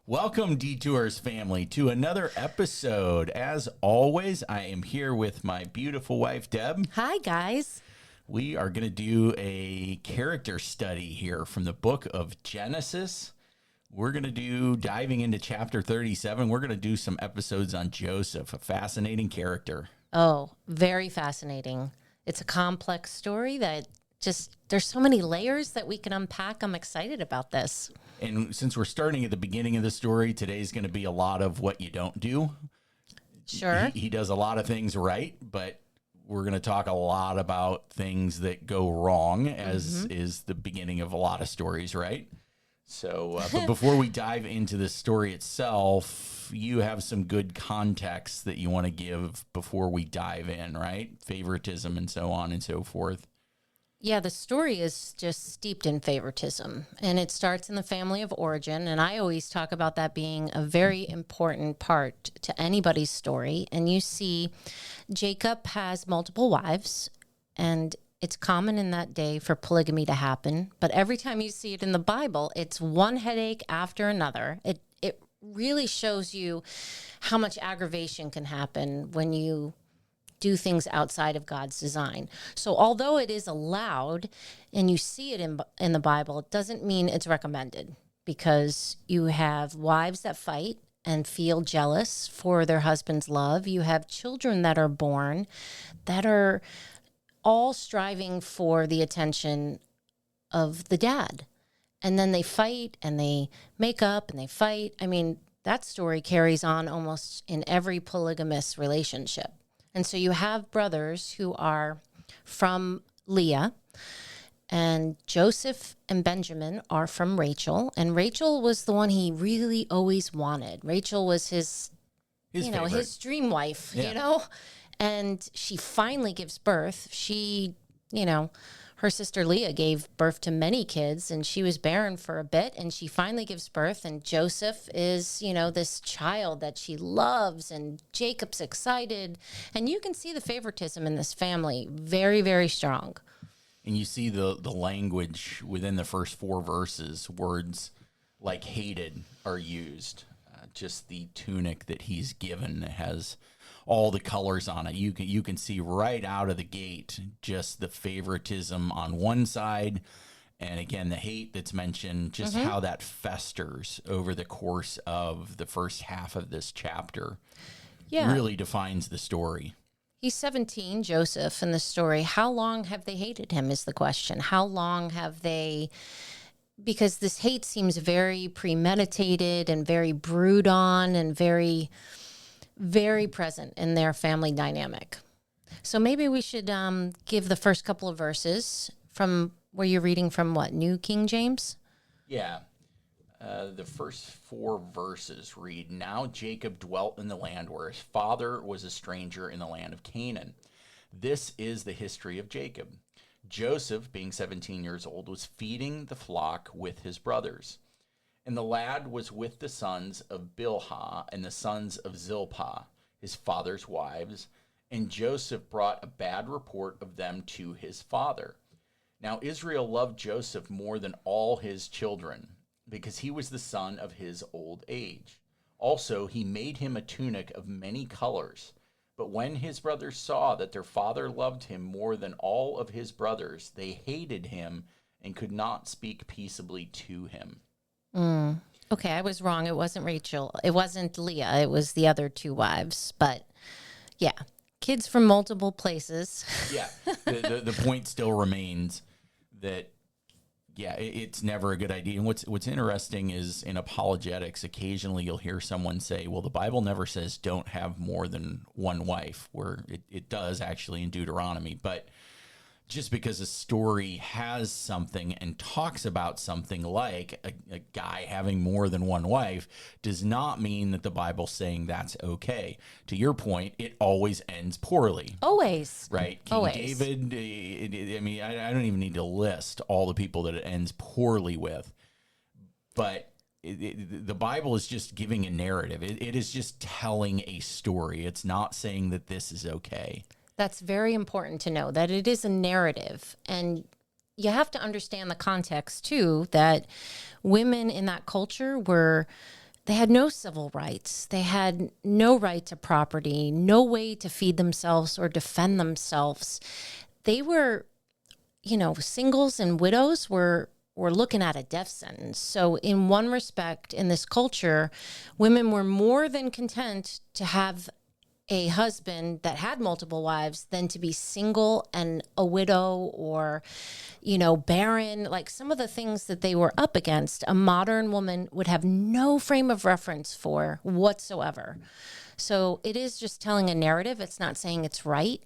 Welcome, Detours family, to another episode. As always, I am here with my beautiful wife, Deb. Hi, guys. We are going to do a character study here from the book of Genesis. We're going to do, diving into chapter 37, we're going to do some episodes on Joseph, a fascinating character. Oh, very fascinating. It's a complex story that there's so many layers that we can unpack. I'm excited about this. And since we're starting at the beginning of the story, today's going to be a lot of what you don't do. Sure. He does a lot of things right, but we're going to talk a lot about things that go wrong, as is the beginning of a lot of stories, right? So, but before we dive into the story itself, you have some good context that you want to give before we dive in, right? Favoritism and so on and so forth. Yeah, the story is just steeped in favoritism, and it starts in the family of origin, and I always talk about that being a very important part to anybody's story. And you see Jacob has multiple wives, and it's common in that day for polygamy to happen, but every time you see it in the Bible, it's one headache after another. It really shows you how much aggravation can happen when you do things outside of God's design. So although it is allowed and you see it in the Bible, it doesn't mean it's recommended, because you have wives that fight and feel jealous for their husband's love. You have children that are born that are all striving for the attention of the dad. And then they fight and they make up and they fight. I mean, that story carries on almost in every polygamous relationship. And so you have brothers who are from Leah, and Joseph and Benjamin are from Rachel. And Rachel was the one he really always wanted. Rachel was his dream wife, and she finally gives birth. Her sister Leah gave birth to many kids, and she was barren for a bit, and she finally gives birth, and Joseph is, this child that she loves, and Jacob's excited. And you can see the favoritism in this family very, very strong. And you see the language within the first four verses. Words like hated are used. Just the tunic that he's given has all the colors on it. You can see right out of the gate just the favoritism on one side, and again the hate that's mentioned, just how that festers over the course of the first half of this chapter. Really defines the story. He's 17, Joseph, in the story. How long have they hated him is the question. How long have they... Because this hate seems very premeditated and very brewed on and very, very present in their family dynamic. So maybe we should give the first couple of verses from where you're reading from, what, New King James? Yeah. The first four verses read, "Now Jacob dwelt in the land where his father was a stranger in the land of Canaan. This is the history of Jacob. Joseph, being 17 years old, was feeding the flock with his brothers. And the lad was with the sons of Bilhah and the sons of Zilpah, his father's wives, and Joseph brought a bad report of them to his father. Now Israel loved Joseph more than all his children, because he was the son of his old age. Also, he made him a tunic of many colors. But when his brothers saw that their father loved him more than all of his brothers, they hated him and could not speak peaceably to him." Okay, I was wrong. It wasn't Rachel. It wasn't Leah. It was the other two wives. But yeah, kids from multiple places. Yeah, the point still remains that, it's never a good idea. And what's interesting is in apologetics, occasionally you'll hear someone say, well, the Bible never says don't have more than one wife, where it does actually in Deuteronomy. But just because a story has something and talks about something like a guy having more than one wife does not mean that the Bible's saying that's okay. To your point, it always ends poorly. Always. Right? King David, I don't even need to list all the people that it ends poorly with. But the Bible is just giving a narrative. It is just telling a story. It's not saying that this is okay. That's very important to know, that it is a narrative. And you have to understand the context, too, that women in that culture were they had no civil rights. They had no right to property, no way to feed themselves or defend themselves. They were, singles and widows were looking at a death sentence. So in one respect, in this culture, women were more than content to have a husband that had multiple wives than to be single and a widow or, barren. Like some of the things that they were up against, a modern woman would have no frame of reference for whatsoever. So it is just telling a narrative. It's not saying it's right.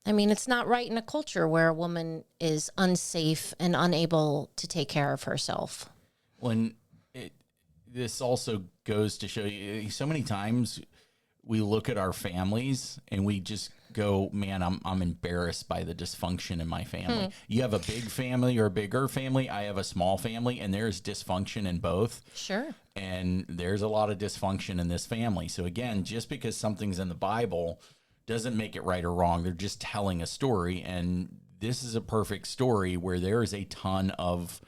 I mean, it's not right in a culture where a woman is unsafe and unable to take care of herself. This also goes to show you, so many times we look at our families and we just go, man, I'm embarrassed by the dysfunction in my family. You have a big family or a bigger family. I have a small family, and there's dysfunction in both. Sure. And there's a lot of dysfunction in this family. So again, just because something's in the Bible doesn't make it right or wrong. They're just telling a story. And this is a perfect story where there is a ton of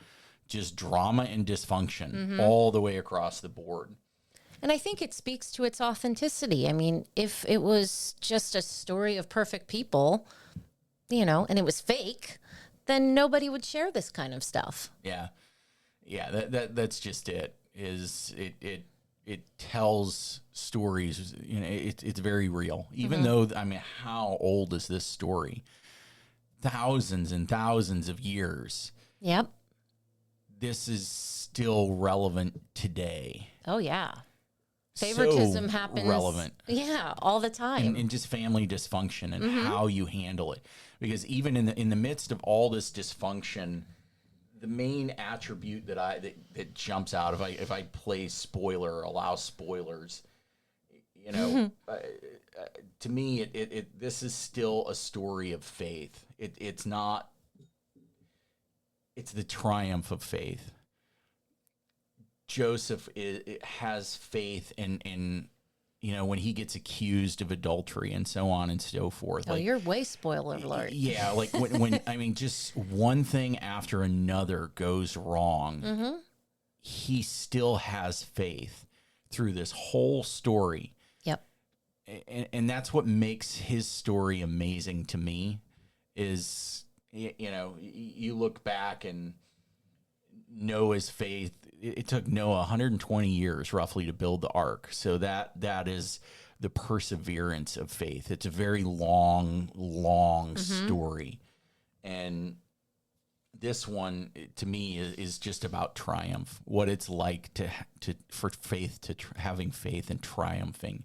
just drama and dysfunction all the way across the board. And I think it speaks to its authenticity. I mean, if it was just a story of perfect people, and it was fake, then nobody would share this kind of stuff. Yeah. Yeah, that's just it. It tells stories, it's very real. Even though, how old is this story? Thousands and thousands of years. Yep. This is still relevant today. Oh, yeah. Favoritism so happens. Relevant. Yeah, all the time. And just family dysfunction and how you handle it. Because even in the midst of all this dysfunction, the main attribute that jumps out, if I play spoiler or allow spoilers, to me, this is still a story of faith. It's not. It's the triumph of faith. Joseph has faith in when he gets accused of adultery and so on and so forth. Oh, you're way spoiler alert. Yeah, like when just one thing after another goes wrong, he still has faith through this whole story. Yep. And that's what makes his story amazing to me is, you look back and Noah's faith, it took Noah 120 years roughly to build the ark. So that is the perseverance of faith. It's a very long story. And this one, to me, is just about triumph, what it's like having faith and triumphing.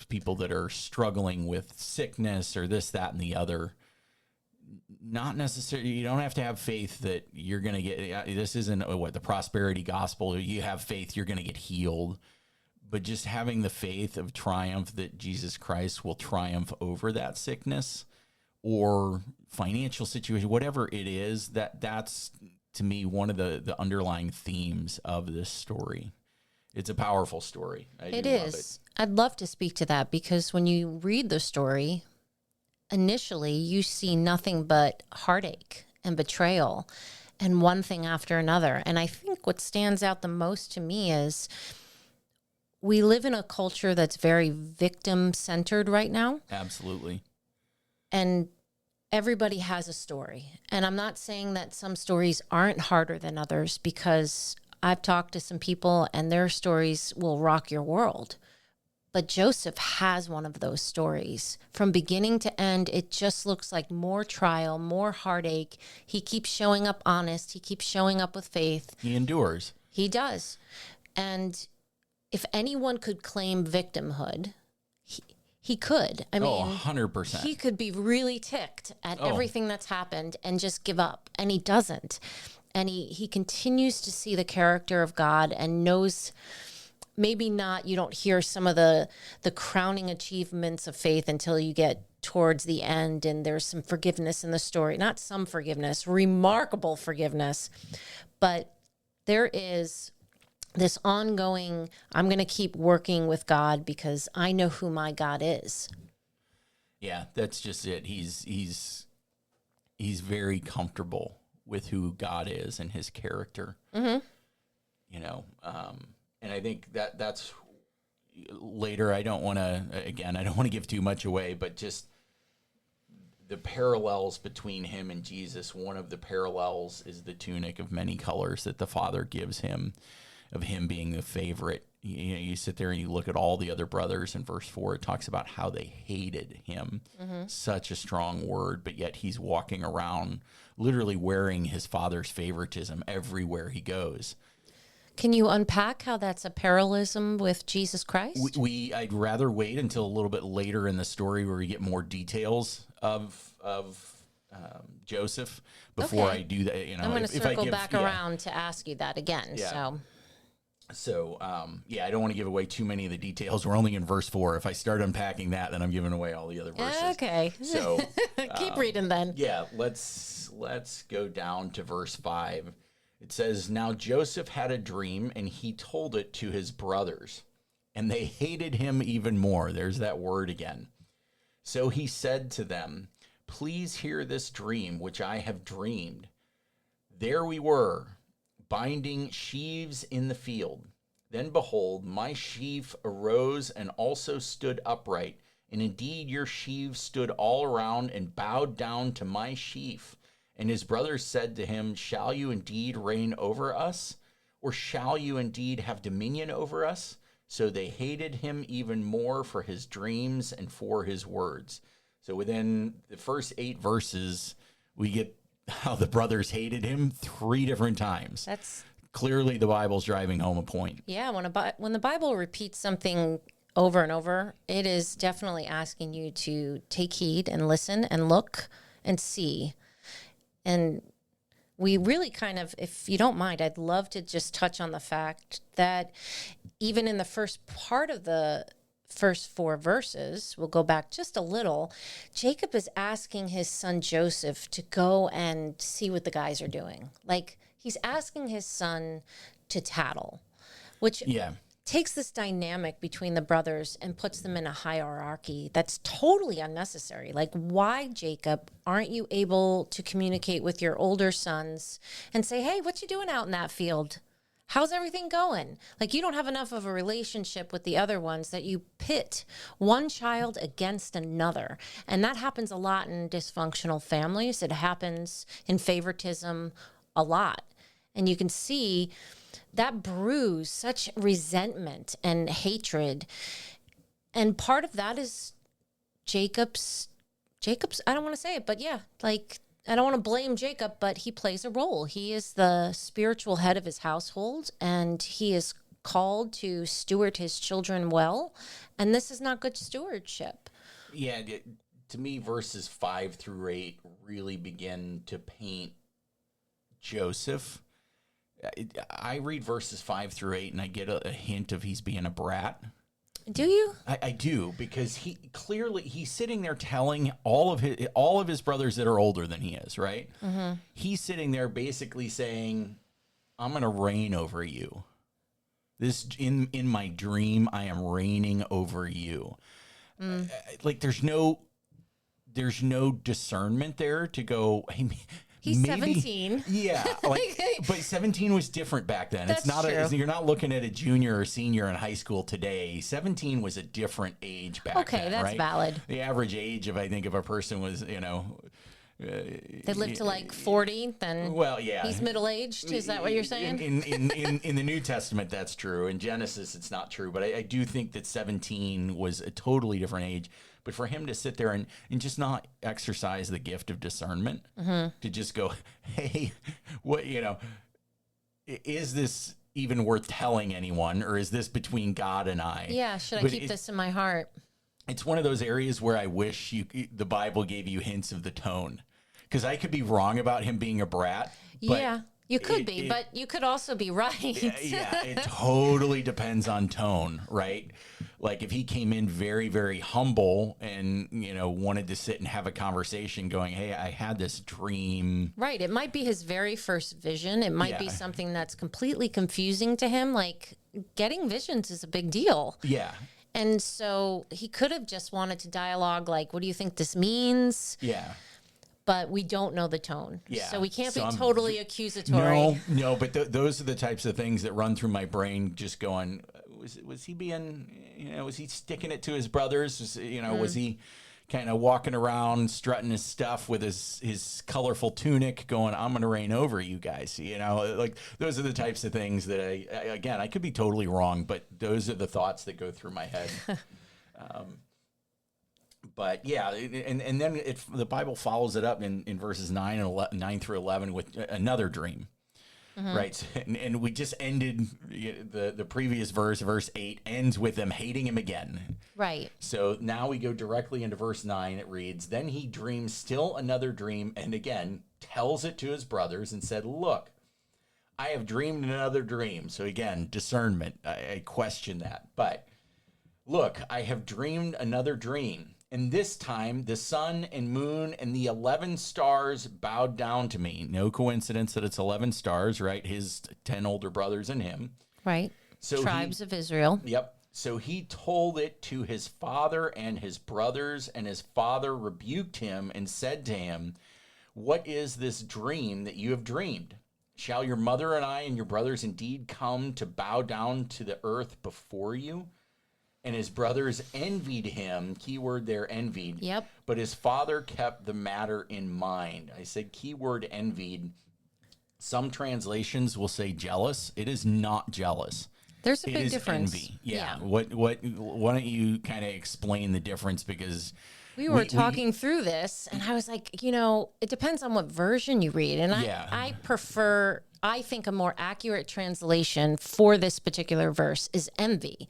People that are struggling with sickness or this, that, and the other. Not necessarily, you don't have to have faith that you're going to get, this isn't the prosperity gospel. You have faith, you're going to get healed. But just having the faith of triumph that Jesus Christ will triumph over that sickness or financial situation, whatever it is, that's to me one of the underlying themes of this story. It's a powerful story. It is. I'd love to speak to that because when you read the story, initially you see nothing but heartache and betrayal and one thing after another. And I think what stands out the most to me is we live in a culture that's very victim-centered right now. Absolutely. And everybody has a story. And I'm not saying that some stories aren't harder than others because I've talked to some people and their stories will rock your world. But Joseph has one of those stories. From beginning to end, it just looks like more trial, more heartache. He keeps showing up honest. He keeps showing up with faith. He endures. He does. And if anyone could claim victimhood, he could. I mean, 100%. He could be really ticked at everything that's happened and just give up. And he doesn't. And he continues to see the character of God and knows... Maybe not, you don't hear some of the crowning achievements of faith until you get towards the end and there's some forgiveness in the story. Not some forgiveness, remarkable forgiveness. But there is this ongoing, I'm going to keep working with God because I know who my God is. Yeah, that's just it. He's very comfortable with who God is and his character. Mm-hmm. And I think that's later. I don't want to give too much away, but just the parallels between him and Jesus. One of the parallels is the tunic of many colors that the Father gives him, of him being the favorite. You sit there and you look at all the other brothers in verse 4. It talks about how they hated him. Such a strong word, but yet he's walking around literally wearing his Father's favoritism everywhere he goes. Can you unpack how that's a parallelism with Jesus Christ? I'd rather wait until a little bit later in the story where we get more details of Joseph before I do that. I'm going to circle back around to ask you that again. Yeah. So, I don't want to give away too many of the details. We're only in verse 4. If I start unpacking that, then I'm giving away all the other verses. Okay. So keep reading then. Yeah, let's go down to verse 5. It says, "Now Joseph had a dream, and he told it to his brothers, and they hated him even more." There's that word again. "So he said to them, 'Please hear this dream which I have dreamed. There we were, binding sheaves in the field. Then behold, my sheaf arose and also stood upright. And indeed your sheaves stood all around and bowed down to my sheaf. And his brothers said to him, Shall you indeed reign over us? Or shall you indeed have dominion over us? So they hated him even more for his dreams and for his words." So within the first 8 verses, we get how the brothers hated him 3 different times. That's clearly the Bible's driving home a point. Yeah, when the Bible repeats something over and over, it is definitely asking you to take heed and listen and look and see. And we really kind of, if you don't mind, I'd love to just touch on the fact that even in the first part of the first 4 verses, we'll go back just a little, Jacob is asking his son Joseph to go and see what the guys are doing. Like, he's asking his son to tattle, which takes this dynamic between the brothers and puts them in a hierarchy that's totally unnecessary. Like, why, Jacob, aren't you able to communicate with your older sons and say, hey, what you doing out in that field? How's everything going? Like, you don't have enough of a relationship with the other ones that you pit one child against another. And that happens a lot in dysfunctional families. It happens in favoritism a lot. And you can see that brews such resentment and hatred. And part of that is Jacob's, I don't want to say it, but yeah, like, I don't want to blame Jacob, but he plays a role. He is the spiritual head of his household, and he is called to steward his children well. And this is not good stewardship. Yeah, to me, verses 5 through 8 really begin to paint Joseph. I read verses 5 through 8, and I get a hint of he's being a brat. Do you? I do, because he's sitting there telling all of his brothers that are older than he is, right? Mm-hmm. He's sitting there basically saying, "I'm going to reign over you. This in my dream, I am reigning over you." Like, there's no discernment there to go, hey, he's 17. Yeah, but 17 was different back then. That's true. You're not looking at a junior or senior in high school today. 17 was a different age back then. Okay, that's right? valid. The average age of a person was, they lived to like 40, then he's middle-aged. Is that what you're saying? In the New Testament, that's true. In Genesis, it's not true. But I do think that 17 was a totally different age. But for him to sit there and just not exercise the gift of discernment, to just go, hey, what, is this even worth telling anyone, or is this between God and I? Yeah, should I keep this in my heart? It's one of those areas where I wish the Bible gave you hints of the tone, because I could be wrong about him being a brat. Yeah. You could be, but you could also be right. Yeah, it totally depends on tone, right? Like, if he came in very, very humble and, wanted to sit and have a conversation going, hey, I had this dream. Right. It might be his very first vision. It might be something that's completely confusing to him. Like, getting visions is a big deal. Yeah. And so he could have just wanted to dialogue, like, what do you think this means? Yeah. but we don't know the tone. Yeah. So we can't So be I'm totally accusatory. No, but those are the types of things that run through my brain, just going, was he being, was he sticking it to his brothers? Was he kind of walking around strutting his stuff with his colorful tunic going, I'm going to reign over you guys? Like those are the types of things that I could be totally wrong, but those are the thoughts that go through my head. But yeah, and then the Bible follows it up in verses 9 through 11 with another dream. Right. And we just ended the previous verse 8 ends with them hating him again. Right. So now we go directly into verse 9. It reads, Then he dreamed still another dream, and again tells it to his brothers and said, Look, I have dreamed another dream. So again, discernment. I question that. But look, I have dreamed another dream. And this time, the sun and moon and the 11 stars bowed down to me. No coincidence that it's 11 stars, right? His 10 older brothers and him. Right. So Tribes of Israel. Yep. So he told it to his father and his brothers, and his father rebuked him and said to him, What is this dream that you have dreamed? Shall your mother and I and your brothers indeed come to bow down to the earth before you? And his brothers envied him, keyword there, envied. Yep. But his father kept the matter in mind. I said keyword envied. Some translations will say jealous. It is not jealous. There's a big difference. Envy. Yeah. Why don't you kind of explain the difference? Because we were talking through this, and I was like, it depends on what version you read. And I think a more accurate translation for this particular verse is envy.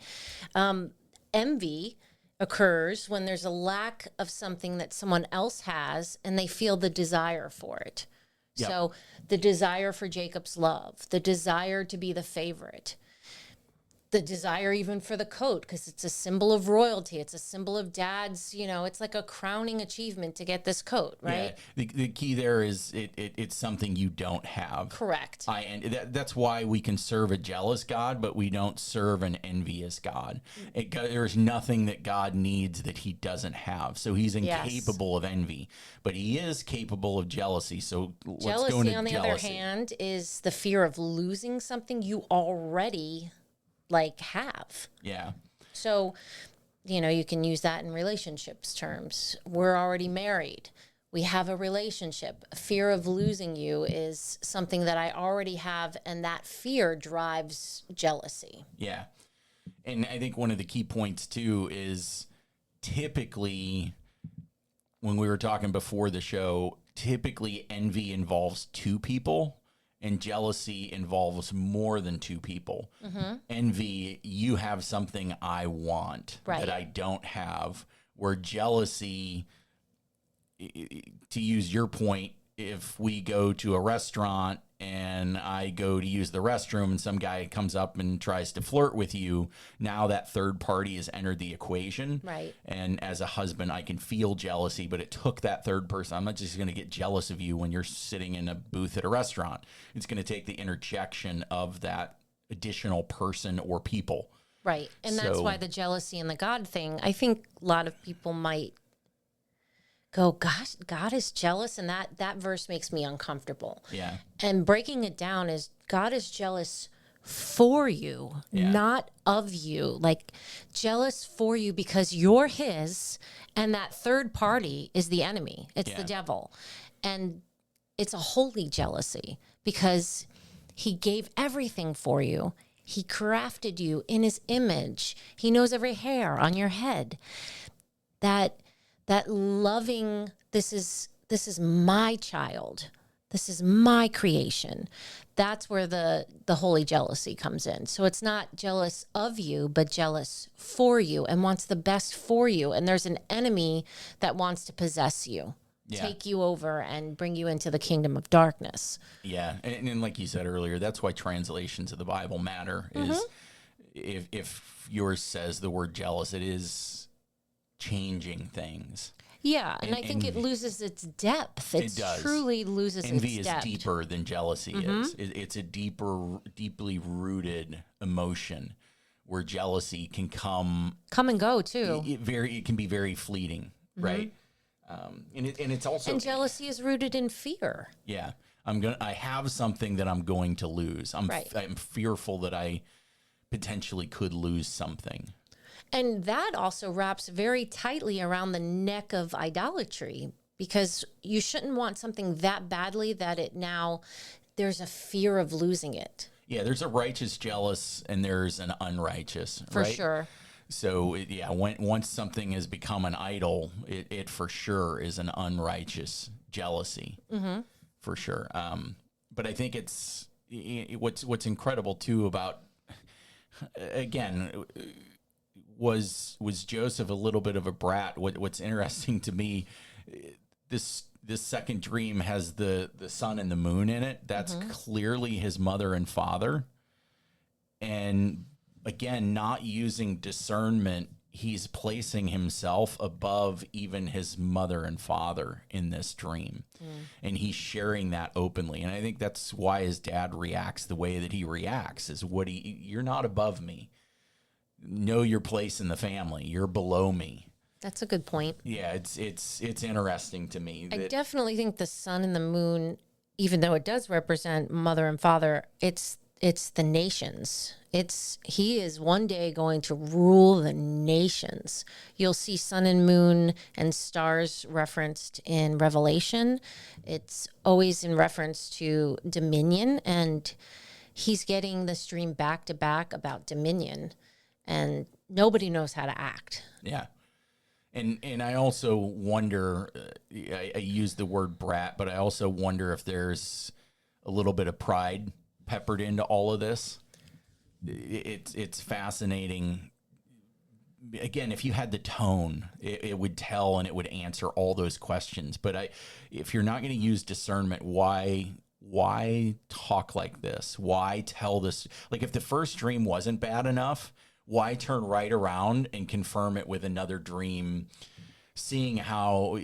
Envy occurs when there's a lack of something that someone else has and they feel the desire for it. Yep. So the desire for Jacob's love, the desire to be the favorite, the desire even for the coat, because it's a symbol of royalty. It's a symbol of dad's, it's like a crowning achievement to get this coat, right? Yeah. The key there is it's something you don't have. Correct. And that's why we can serve a jealous God, but we don't serve an envious God. There's nothing that God needs that he doesn't have. So he's incapable of envy, but he is capable of jealousy. So let's go into jealousy. On the other hand, is the fear of losing something you already have. Yeah. So, you can use that in relationships terms. We're already married. We have a relationship. A fear of losing you is something that I already have, and that fear drives jealousy. Yeah. And I think one of the key points too is typically, when we were talking before the show, typically envy involves two people. And jealousy involves more than two people. Mm-hmm. Envy, you have something I want that I don't have. Where jealousy, to use your point, if we go to a restaurant and I go to use the restroom and some guy comes up and tries to flirt with you, now that third party has entered the equation. Right. And as a husband, I can feel jealousy, but it took that third person. I'm not just going to get jealous of you when you're sitting in a booth at a restaurant. It's going to take the interjection of that additional person or people. Right. And that's why the jealousy and the God thing, I think a lot of people might go, gosh, God is jealous, and that verse makes me uncomfortable. Yeah. And breaking it down is God is jealous for you, not of you. Jealous for you because you're his, and that third party is the enemy. It's the devil. And it's a holy jealousy because he gave everything for you. He crafted you in his image. He knows every hair on your head. That loving, this is my child. This is my creation. That's where the holy jealousy comes in. So it's not jealous of you, but jealous for you and wants the best for you. And there's an enemy that wants to possess you, take you over and bring you into the kingdom of darkness. Yeah. And like you said earlier, that's why translations of the Bible matter. Is if yours says the word jealous, it is changing things. Yeah, and I think it loses its depth. It does. Truly loses its depth. Envy is deeper than jealousy is. It's a deeply rooted emotion where jealousy can come and go too. It can be very fleeting, right? And it's also, And jealousy is rooted in fear. yeah, I have something that I'm going to lose. Right. I'm fearful that I potentially could lose something. And that also wraps very tightly around the neck of idolatry, because you shouldn't want something that badly that there's a fear of losing it. Yeah, there's a righteous jealous and there's an unrighteous, For right? sure. So, once something has become an idol, it for sure is an unrighteous jealousy, for sure. But I think it's what's incredible too about, again, was Joseph a little bit of a brat? What's interesting to me, this second dream has the sun and the moon in it. That's clearly his mother and father. And again, not using discernment, he's placing himself above even his mother and father in this dream. And he's sharing that openly. And I think that's why his dad reacts the way that he reacts, is you're not above me. Know your place in the family. You're below me. That's a good point. Yeah, it's interesting to me. I definitely think the sun and the moon, even though it does represent mother and father, it's the nations. He is one day going to rule the nations. You'll see sun and moon and stars referenced in Revelation. It's always in reference to dominion, and he's getting this dream back to back about dominion, and nobody knows how to act. Yeah. And I also wonder, I use the word brat, but I also wonder if there's a little bit of pride peppered into all of this. It's fascinating. Again, if you had the tone, it would tell and it would answer all those questions. But if you're not going to use discernment, why talk like this? Why tell this? Like, if the first dream wasn't bad enough, why turn right around and confirm it with another dream, seeing how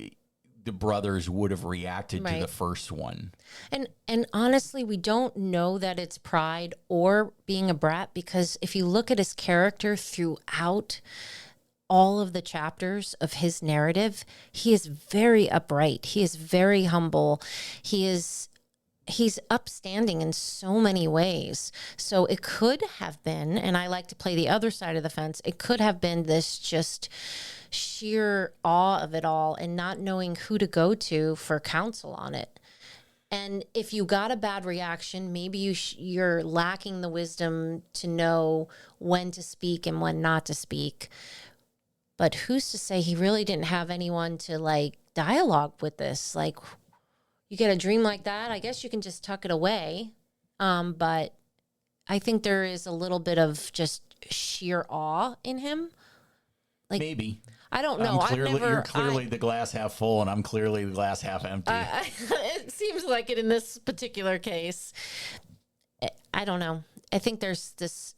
the brothers would have reacted to the first one? And honestly, we don't know that it's pride or being a brat, because if you look at his character throughout all of the chapters of his narrative, he is very upright. He is very humble. He's upstanding in so many ways. So it could have been, and I like to play the other side of the fence, it could have been this just sheer awe of it all and not knowing who to go to for counsel on it. And if you got a bad reaction, maybe you're lacking the wisdom to know when to speak and when not to speak. But who's to say he really didn't have anyone to dialogue with this? Like, you get a dream like that, I guess you can just tuck it away. But I think there is a little bit of just sheer awe in him. Like, maybe. I don't know. You're clearly the glass half full, and I'm clearly the glass half empty. It seems like it in this particular case. I don't know. I think there's this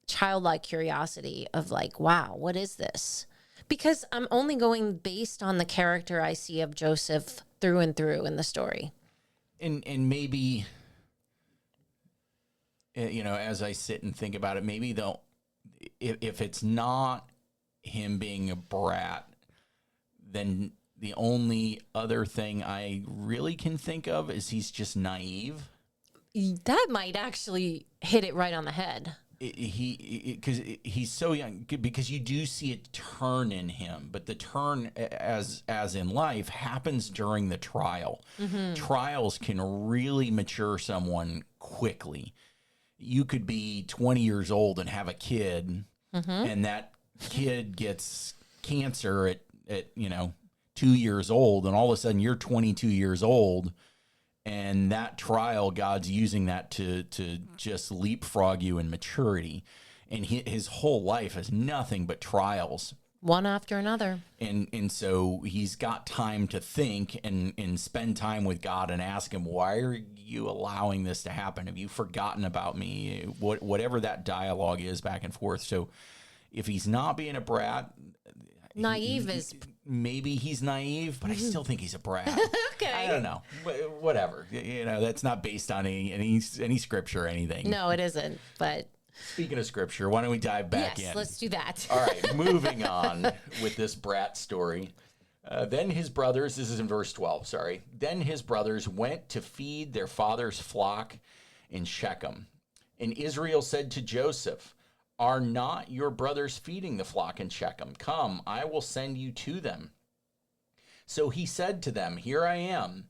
childlike curiosity of wow, what is this? Because I'm only going based on the character I see of Joseph through and through in the story. And maybe, as I sit and think about it, maybe if it's not him being a brat, then the only other thing I really can think of is he's just naive. That might actually hit it right on the head. Because he's so young, because you do see a turn in him, but the turn, as in life, happens during the trial. Trials can really mature someone quickly. You could be 20 years old and have a kid, and that kid gets cancer at 2 years old, and all of a sudden you're 22 years old. And that trial, God's using that to just leapfrog you in maturity. And his whole life is nothing but trials. One after another. And so he's got time to think and spend time with God and ask him, why are you allowing this to happen? Have you forgotten about me? Whatever that dialogue is back and forth. So if he's not being a brat... Naive is... Maybe he's naive, but I still think he's a brat. Okay. I don't know. Whatever. That's not based on any scripture or anything. No, it isn't. But speaking of scripture, why don't we dive back in? Yes, let's do that. All right, moving on with this brat story. Then his brothers, this is in verse 12, sorry. Then his brothers went to feed their father's flock in Shechem. And Israel said to Joseph, are not your brothers feeding the flock in Shechem? Come, I will send you to them. So he said to them, here I am.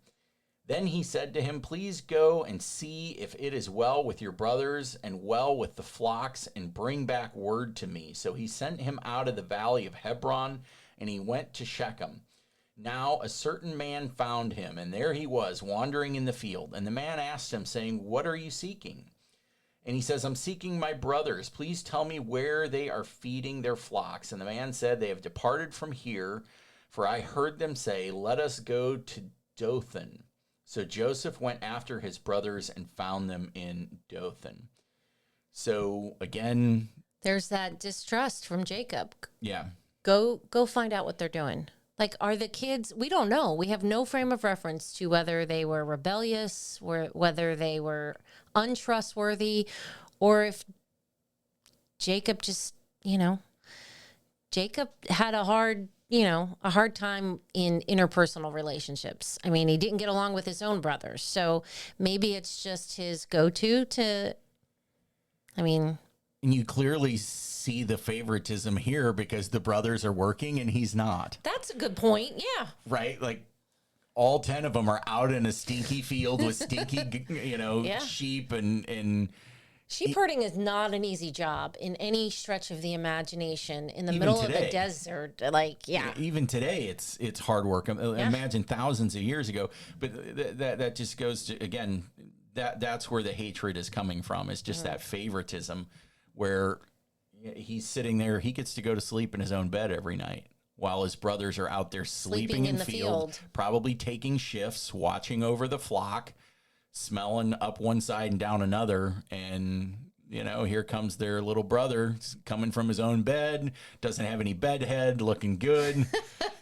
Then he said to him, please go and see if it is well with your brothers and well with the flocks, and bring back word to me. So he sent him out of the valley of Hebron, and he went to Shechem. Now a certain man found him, and there he was, wandering in the field. And the man asked him, saying, what are you seeking? And he says, I'm seeking my brothers. Please tell me where they are feeding their flocks. And the man said, they have departed from here, for I heard them say, let us go to Dothan. So Joseph went after his brothers and found them in Dothan. So again, there's that distrust from Jacob. Yeah. Go find out what they're doing. Like, are the kids, we don't know. We have no frame of reference to whether they were rebellious, whether they were untrustworthy, or if Jacob just, Jacob had a hard time in interpersonal relationships. I mean, he didn't get along with his own brothers. So maybe it's just his go-to and you clearly see the favoritism here because the brothers are working and he's not. That's a good point. Yeah. Right? Like all 10 of them are out in a stinky field with stinky, sheep and sheep herding is not an easy job in any stretch of the imagination in the middle of the desert. Even today, it's hard work. Imagine thousands of years ago. But that just goes to, again, that's where the hatred is coming from. It's just that favoritism where he's sitting there. He gets to go to sleep in his own bed every night while his brothers are out there sleeping in the field, probably taking shifts, watching over the flock, smelling up one side and down another. And, here comes their little brother coming from his own bed, doesn't have any bed head, looking good,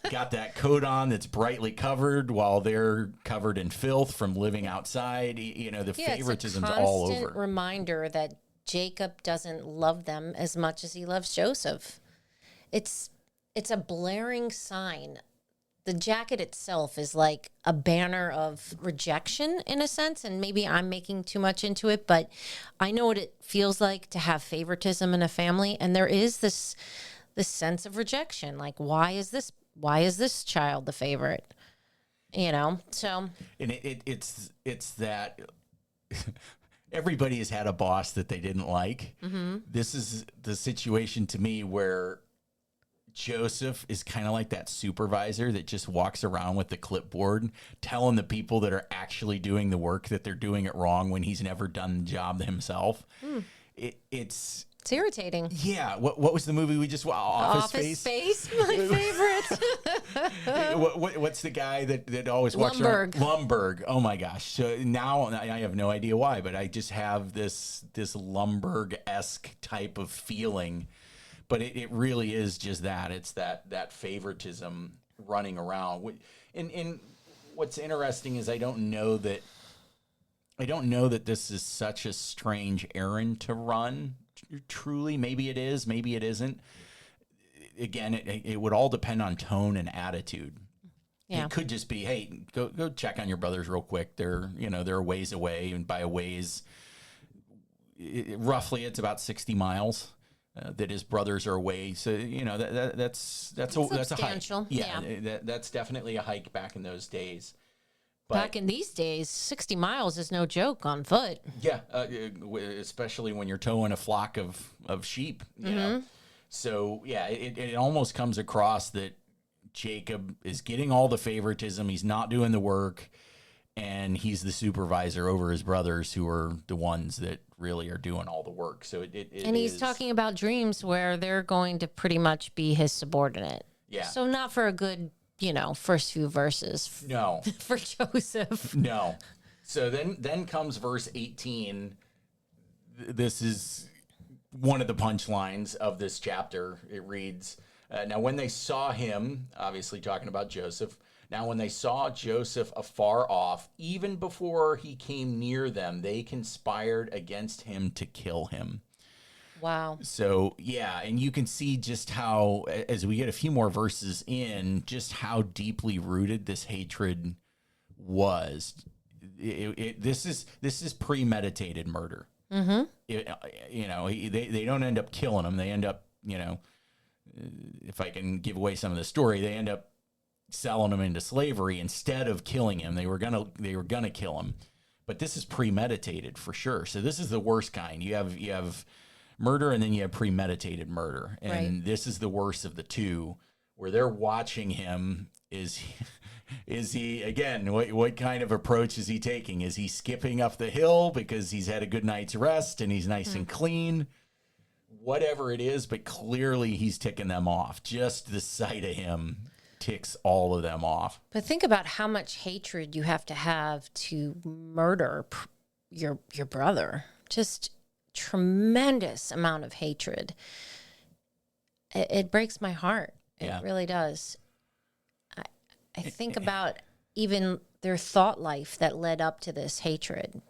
got that coat on that's brightly covered while they're covered in filth from living outside. The favoritism's all over. It's a constant reminder that Jacob doesn't love them as much as he loves Joseph. It's a blaring sign. The jacket itself is like a banner of rejection in a sense, and maybe I'm making too much into it, but I know what it feels like to have favoritism in a family, and there is this sense of rejection. Like, why is this child the favorite? So and it's that everybody has had a boss that they didn't like. Mm-hmm. This is the situation to me where Joseph is kind of like that supervisor that just walks around with the clipboard telling the people that are actually doing the work that they're doing it wrong when he's never done the job himself. It's irritating. Yeah. What was the movie we just watched? Office Space? My favorite. What's the guy that always walks around? Lumbergh. Oh my gosh. So now I have no idea why, but I just have this Lumbergh-esque type of feeling. But it really is just that. It's that favoritism running around. And what's interesting is I don't know that this is such a strange errand to run. Truly, maybe it is, maybe it isn't. Again, it would all depend on tone and attitude. Yeah. It could just be, hey, go check on your brothers real quick. They're a ways away, and by a ways, roughly it's about 60 miles. That his brothers are away, so that's a hike. Yeah. That's definitely a hike back in those days. But back in these days, 60 miles is no joke on foot. Yeah, especially when you're towing a flock of sheep. You know? So yeah, it almost comes across that Jacob is getting all the favoritism. He's not doing the work, and he's the supervisor over his brothers, who are the ones that really are doing all the work. So and he's talking about dreams where they're going to pretty much be his subordinate. Yeah. So not for a good, first few verses. No. For Joseph. No. So then comes verse 18. This is one of the punchlines of this chapter. It reads, now when they saw him, obviously talking about Joseph, now when they saw Joseph afar off, even before he came near them, they conspired against him to kill him. Wow. So, yeah, and you can see just how, as we get a few more verses in, just how deeply rooted this hatred was. This is premeditated murder. Mm-hmm. They don't end up killing him. They end up, if I can give away some of the story, they end up selling him into slavery instead of killing him. They were gonna kill him, but this is premeditated for sure. So this is the worst kind. You have murder, and then you have premeditated murder, and Right. this is the worst of the two, where they're watching him. Is he again? What kind of approach is he taking? Is he skipping up the hill because he's had a good night's rest and he's nice and clean? Whatever it is, but clearly he's ticking them off. Just the sight of him ticks all of them off. But think about how much hatred you have to murder your brother. Just tremendous amount of hatred. It breaks my heart. Yeah. It really does. I think about even their thought life that led up to this hatred.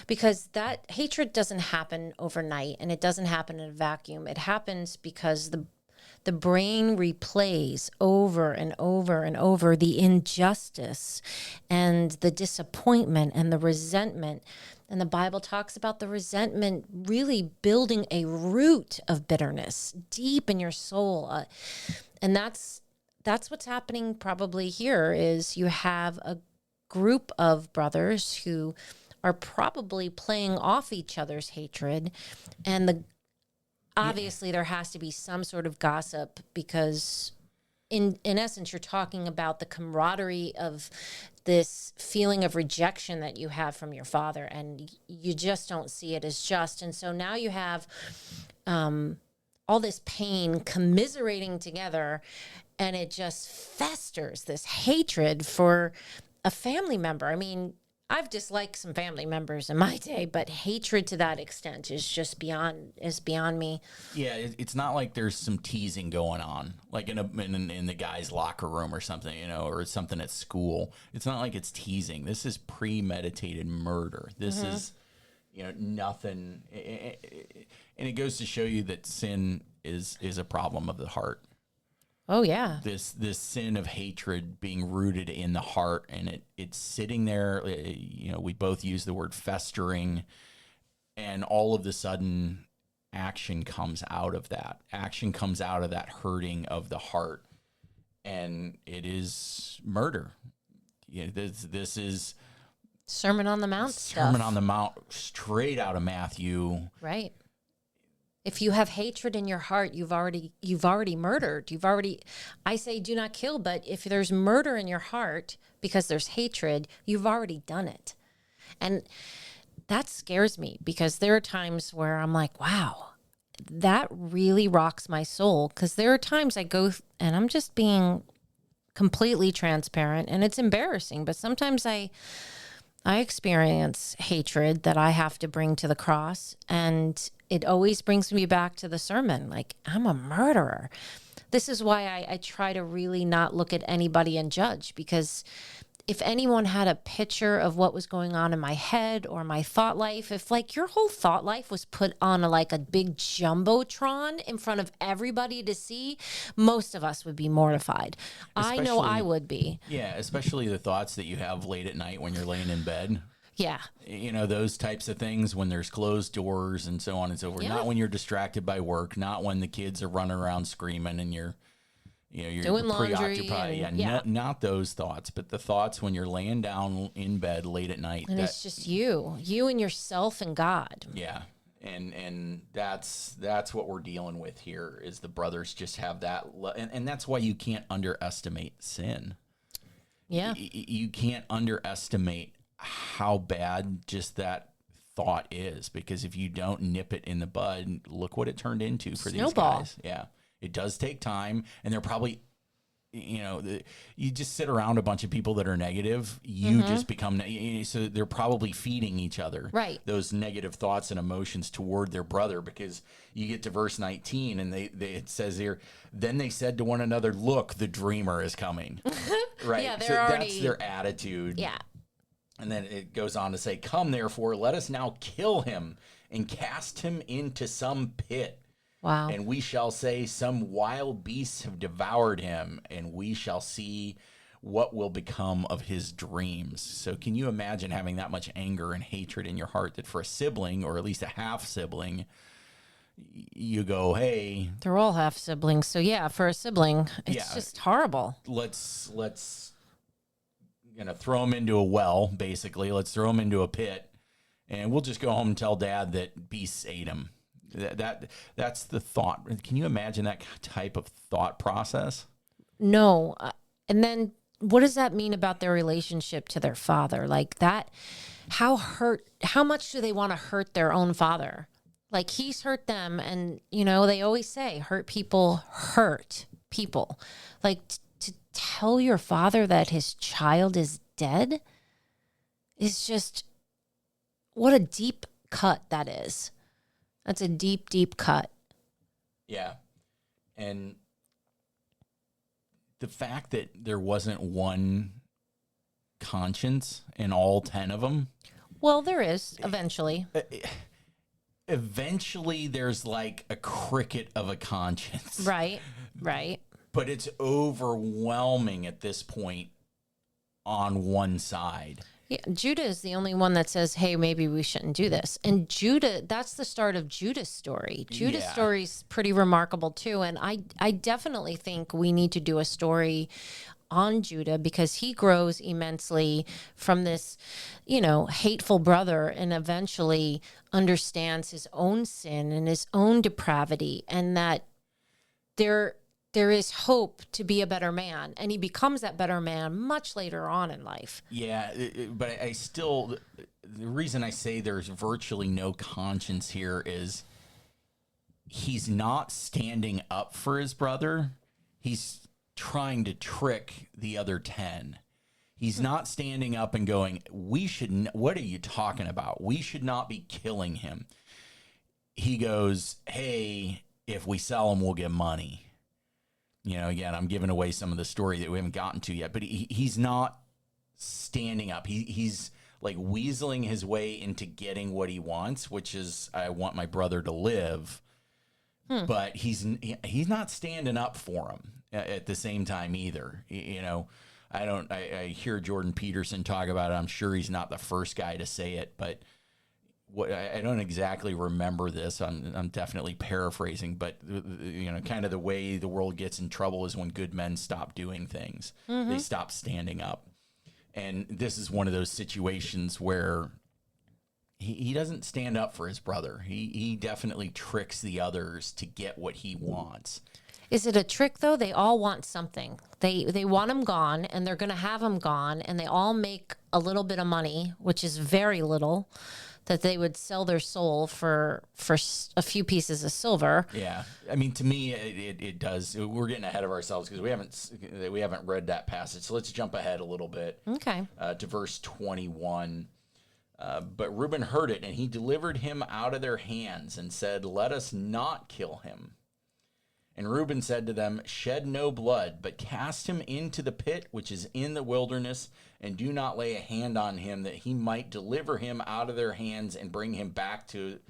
Because that hatred doesn't happen overnight, and it doesn't happen in a vacuum. It happens because the brain replays over and over and over the injustice and the disappointment and the resentment. And the Bible talks about the resentment really building a root of bitterness deep in your soul. And that's what's happening probably here is you have a group of brothers who are probably playing off each other's hatred. And obviously there has to be some sort of gossip because in essence, you're talking about the camaraderie of this feeling of rejection that you have from your father, and you just don't see it as just. And so now you have all this pain commiserating together, and it just festers, this hatred for a family member. I mean, I've disliked some family members in my day, but hatred to that extent is just beyond me. Yeah, it's not like there's some teasing going on, like in the guy's locker room or something, or something at school. It's not like it's teasing. This is premeditated murder. This is, nothing. And it goes to show you that sin is a problem of the heart. Oh yeah. This sin of hatred being rooted in the heart, and it's sitting there. We both use the word festering, and all of a sudden, action comes out of that. Action comes out of that hurting of the heart, and it is murder. This is Sermon on the Mount stuff. Sermon on the Mount, straight out of Matthew. Right. If you have hatred in your heart, you've already murdered. I say do not kill, but if there's murder in your heart because there's hatred, you've already done it. And that scares me because there are times where I'm like, wow, that really rocks my soul. Because there are times I go, and I'm just being completely transparent, and it's embarrassing, but sometimes I experience hatred that I have to bring to the cross, and it always brings me back to the sermon. Like, I'm a murderer. This is why I try to really not look at anybody and judge, because if anyone had a picture of what was going on in my head or my thought life, if like your whole thought life was put on a big jumbotron in front of everybody to see, most of us would be mortified. I know I would be. Yeah, especially the thoughts that you have late at night when you're laying in bed. Yeah. Those types of things when there's closed doors and so on and so forth. Yeah. Not when you're distracted by work, not when the kids are running around screaming and you're doing laundry. Preoccupied. Not those thoughts, but the thoughts when you're laying down in bed late at night. And it's just you and yourself and God. Yeah. And that's what we're dealing with here is the brothers just have that. And that's why you can't underestimate sin. Yeah. You can't underestimate how bad just that thought is, because if you don't nip it in the bud, look what it turned into for these guys. Yeah. It does take time, and they're probably, you just sit around a bunch of people that are negative, you just become, so they're probably feeding each other those negative thoughts and emotions toward their brother, because you get to verse 19, and it says here, then they said to one another, look, the dreamer is coming. Right? Yeah, that's their attitude. Yeah. And then it goes on to say, come, therefore, let us now kill him and cast him into some pit Wow. And we shall say, some wild beasts have devoured him, and we shall see what will become of his dreams. So can you imagine having that much anger and hatred in your heart that for a sibling, or at least a half sibling, you go, hey, They're all half siblings. So yeah, for a sibling, it's just horrible. let's throw him into a well, basically. Let's throw him into a pit, and we'll just go home and tell Dad that beasts ate him. That's the thought. Can you imagine that type of thought process? No. And then what does that mean about their relationship to their father? Like that, how much do they want to hurt their own father? Like he's hurt them. And, they always say hurt people. Like to tell your father that his child is dead is just, what a deep cut that is. That's a deep, deep cut. Yeah. And the fact that there wasn't one conscience in all 10 of them. Well, there is eventually. Eventually, there's like a cricket of a conscience. Right. But it's overwhelming at this point on one side. Yeah, Judah is the only one that says, hey, maybe we shouldn't do this. And Judah, that's the start of Judah's story. Judah's story is pretty remarkable, too. And I definitely think we need to do a story on Judah because he grows immensely from this, hateful brother and eventually understands his own sin and his own depravity and that there is hope to be a better man. And he becomes that better man much later on in life. Yeah, but I still, the reason I say there's virtually no conscience here is he's not standing up for his brother. He's trying to trick the other 10. He's not standing up and going, what are you talking about? We should not be killing him. He goes, hey, if we sell him, we'll get money. Again, I'm giving away some of the story that we haven't gotten to yet, but he's not standing up. He's like weaseling his way into getting what he wants, which is I want my brother to live, but he's not standing up for him at the same time either. I hear Jordan Peterson talk about it. I'm sure he's not the first guy to say it, but I don't exactly remember this. I'm definitely paraphrasing, but kind of the way the world gets in trouble is when good men stop doing things. Mm-hmm. They stop standing up. And this is one of those situations where he doesn't stand up for his brother. He definitely tricks the others to get what he wants. Is it a trick, though? They all want something. They want him gone, and they're going to have him gone, and they all make a little bit of money, which is very little, that they would sell their soul for a few pieces of silver. Yeah, I mean, to me, it does. We're getting ahead of ourselves because we haven't read that passage. So let's jump ahead a little bit. Okay. To verse 21. But Reuben heard it, and he delivered him out of their hands and said, "Let us not kill him." And Reuben said to them, "Shed no blood, but cast him into the pit which is in the wilderness, and do not lay a hand on him, that he might deliver him out of their hands and bring him back to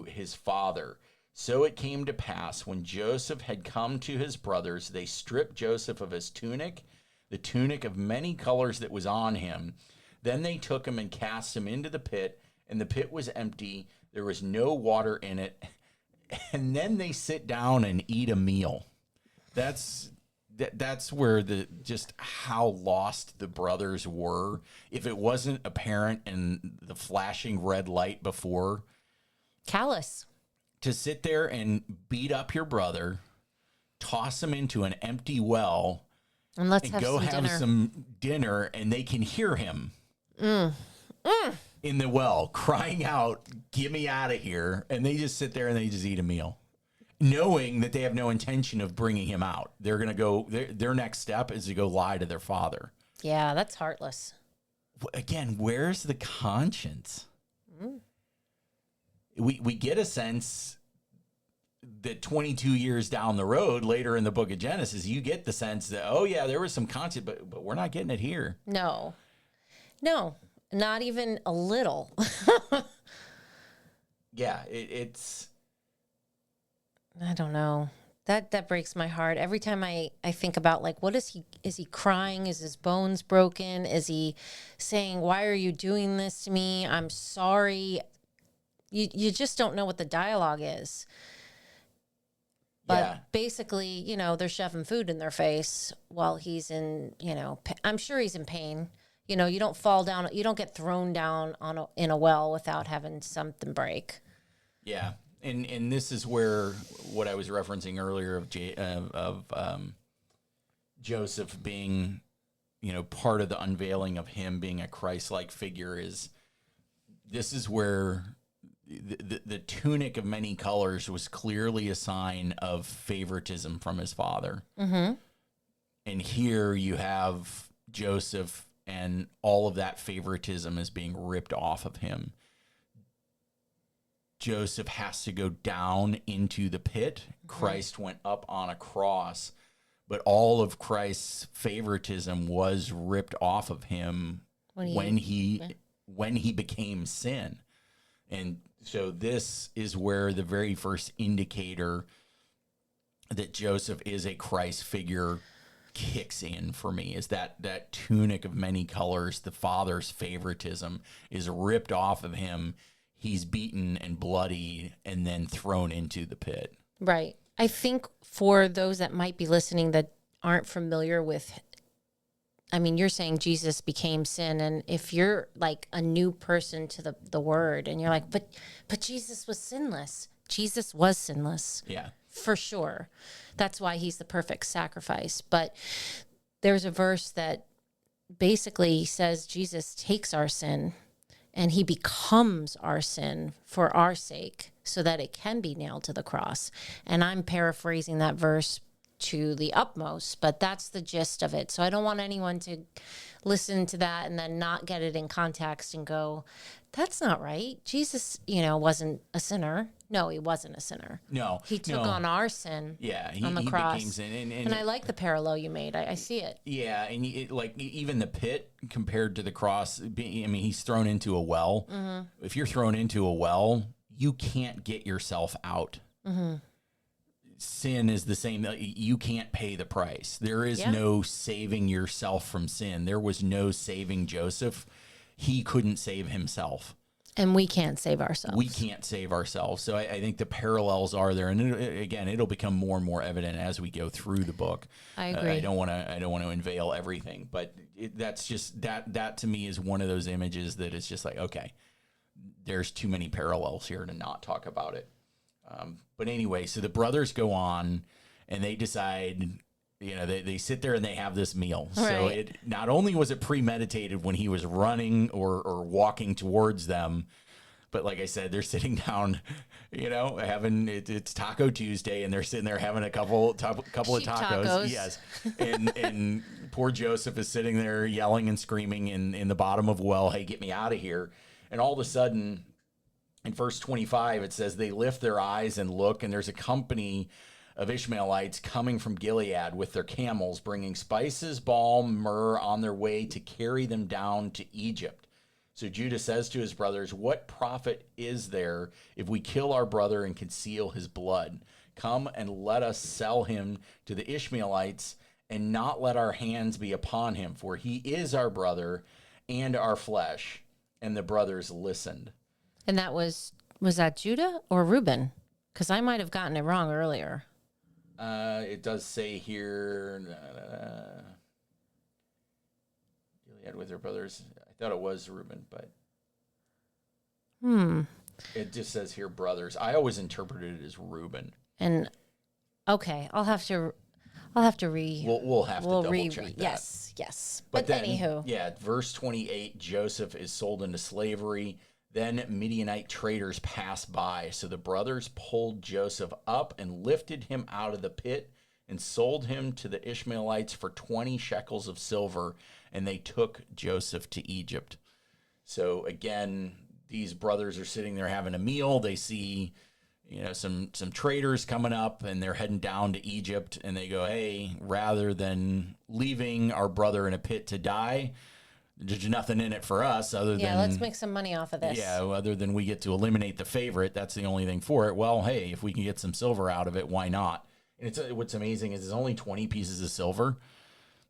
his father." So it came to pass, when Joseph had come to his brothers, they stripped Joseph of his tunic, the tunic of many colors that was on him. Then they took him and cast him into the pit, and the pit was empty. There was no water in it. And then they sit down and eat a meal. That's where just how lost the brothers were. If it wasn't apparent in the flashing red light before. Callous. To sit there and beat up your brother, toss him into an empty well, and go have some dinner, and they can hear him in the well crying out, "Get me out of here." And they just sit there and they just eat a meal, knowing that they have no intention of bringing him out. They're going to go, their next step is to go lie to their father. Yeah, that's heartless. Again, where's the conscience? We get a sense that 22 years down the road, later in the book of Genesis, you get the sense that, oh yeah, there was some conscience, but we're not getting it here. No, not even a little. Yeah, it's I don't know. That breaks my heart. Every time I think about, like, what is he crying? Is his bones broken? Is he saying, why are you doing this to me? I'm sorry. You just don't know what the dialogue is. But Yeah. basically, they're shoving food in their face while he's in, I'm sure he's in pain. You don't fall down, you don't get thrown down in a well without having something break. Yeah. And this is where what I was referencing earlier of Joseph being, part of the unveiling of him being a Christ-like figure this is where the tunic of many colors was clearly a sign of favoritism from his father. Mm-hmm. And here you have Joseph, and all of that favoritism is being ripped off of him. Joseph has to go down into the pit. Christ went up on a cross, but all of Christ's favoritism was ripped off of him when he became sin. And so this is where the very first indicator that Joseph is a Christ figure kicks in for me, is that tunic of many colors, the father's favoritism is ripped off of him. He's beaten and bloody and then thrown into the pit. Right. I think for those that might be listening that aren't familiar with, you're saying Jesus became sin. And if you're like a new person to the word and you're like, but Jesus was sinless. Jesus was sinless. Yeah. For sure. That's why he's the perfect sacrifice. But there's a verse that basically says Jesus takes our sin and he becomes our sin for our sake so that it can be nailed to the cross. And I'm paraphrasing that verse to the utmost, but that's the gist of it. So I don't want anyone to listen to that and then not get it in context and go, that's not right. Jesus, wasn't a sinner. No, he wasn't a sinner. No. He took on our sin on the cross. Became sin. And I like the parallel you made. I see it. Yeah, and even the pit compared to the cross, he's thrown into a well. Mm-hmm. If you're thrown into a well, you can't get yourself out. Mm-hmm. Sin is the same. You can't pay the price. There is no saving yourself from sin. There was no saving Joseph. He couldn't save himself. And we can't save ourselves. We can't save ourselves. So I think the parallels are there. And it'll become more and more evident as we go through the book. I agree. I don't want to unveil everything, but that's just that to me is one of those images that is just like, okay, there's too many parallels here to not talk about it. But anyway, so the brothers go on and they decide, they sit there and they have this meal. Right. So it not only was it premeditated when he was running or walking towards them, but like I said, they're sitting down, having it's Taco Tuesday and they're sitting there having a couple of tacos. Yes. And poor Joseph is sitting there yelling and screaming in the bottom of a well, hey, get me out of here. And all of a sudden, in verse 25, it says, they lift their eyes and look, and there's a company of Ishmaelites coming from Gilead with their camels, bringing spices, balm, myrrh on their way to carry them down to Egypt. So Judah says to his brothers, what profit is there if we kill our brother and conceal his blood? Come and let us sell him to the Ishmaelites and not let our hands be upon him, for he is our brother and our flesh. And the brothers listened. And that was that Judah or Reuben? Because I might have gotten it wrong earlier. It does say here, Gilead with their brothers. I thought it was Reuben, but it just says here brothers. I always interpreted it as Reuben. And okay, I'll have to read. We'll have to double check that. Yes. But then, anywho, verse 28, Joseph is sold into slavery. Then Midianite traders passed by. So the brothers pulled Joseph up and lifted him out of the pit and sold him to the Ishmaelites for 20 shekels of silver. And they took Joseph to Egypt. So again, these brothers are sitting there having a meal. They see, some traders coming up and they're heading down to Egypt. And they go, hey, rather than leaving our brother in a pit to die, There's nothing in it for us other than, let's make some money off of this. yeah, other than we get to eliminate the favorite. That's the only thing for it. Well, hey, if we can get some silver out of it, why not? And what's amazing is there's only 20 pieces of silver.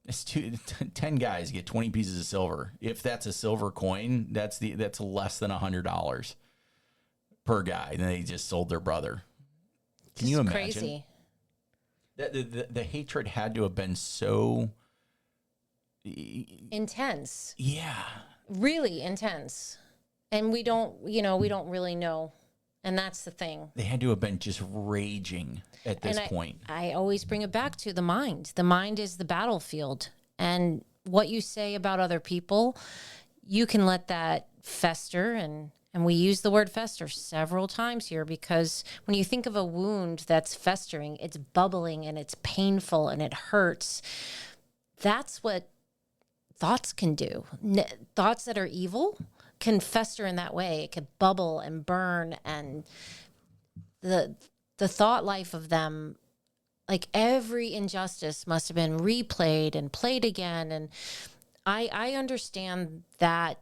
It's 10 guys get 20 pieces of silver. If that's a silver coin, that's less than $100 per guy. And they just sold their brother. Can you imagine? Crazy. The hatred had to have been so intense. Yeah. Really intense. And we don't really know. And that's the thing. They had to have been just raging at this point. I always bring it back to the mind. The mind is the battlefield. And what you say about other people, you can let that fester. And we use the word fester several times here, because when you think of a wound that's festering, it's bubbling and it's painful and it hurts. That's what thoughts can do. Thoughts that are evil can fester in that way. It could bubble and burn, and the thought life of them, like every injustice must have been replayed and played again. And I understand that